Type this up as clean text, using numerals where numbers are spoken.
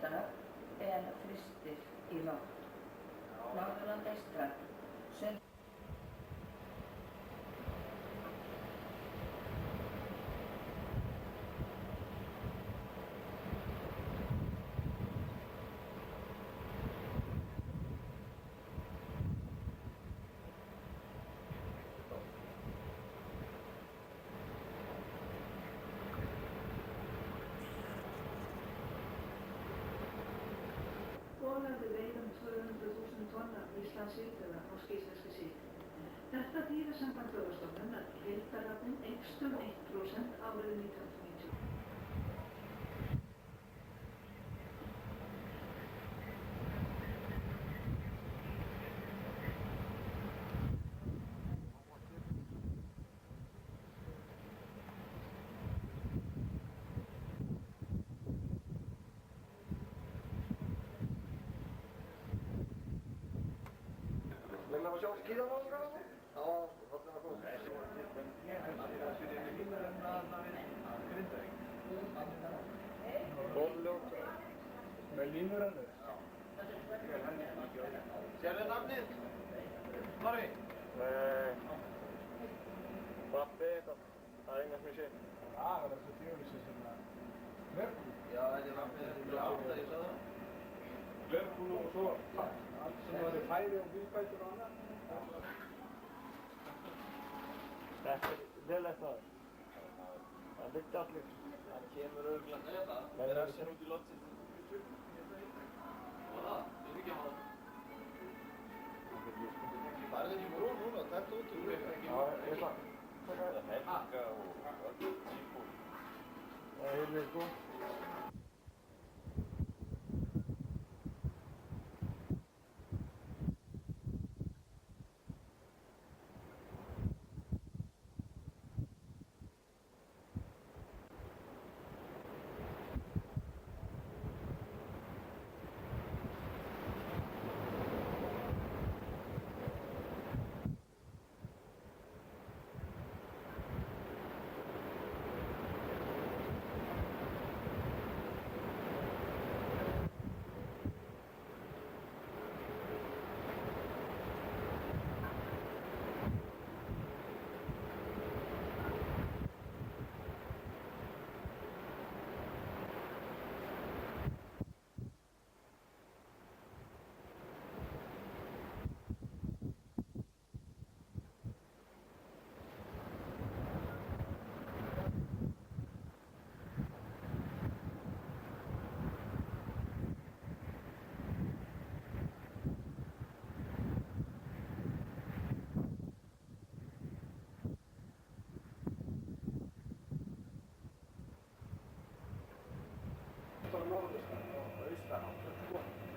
dag en frystir í nótt. Norðurland eystra. Bolandi veiða 200.000 tonna Íslandsíldöða á íslenski síld. Þetta þýðir samkvæmt Þjóðastofnun að heildaraflinn eykst 1% árið 1990. Vill man sjá skíðan á það? Já, það er góð. Bóljótt. Með línurennur? Sérðu nafnið? Norri? Pappi, það er inga sem ég sé. Það er þessu þjóðlýsi sem Lerkúl. Já, þetta er nafnið átt að ég sagði það. Lerkúl og svo allt sem var í færi og bílbætur og annað. Þetta er lélegt það. Það byggti allir. Það kemur örgulega. Það er sér út í lotsið. Það er ekki hálf. Það er ekki brún núna, þetta út úr. Já, ég það. Það er helga og öllu típur. Það er mjög góð. Norðaustan og austanátt.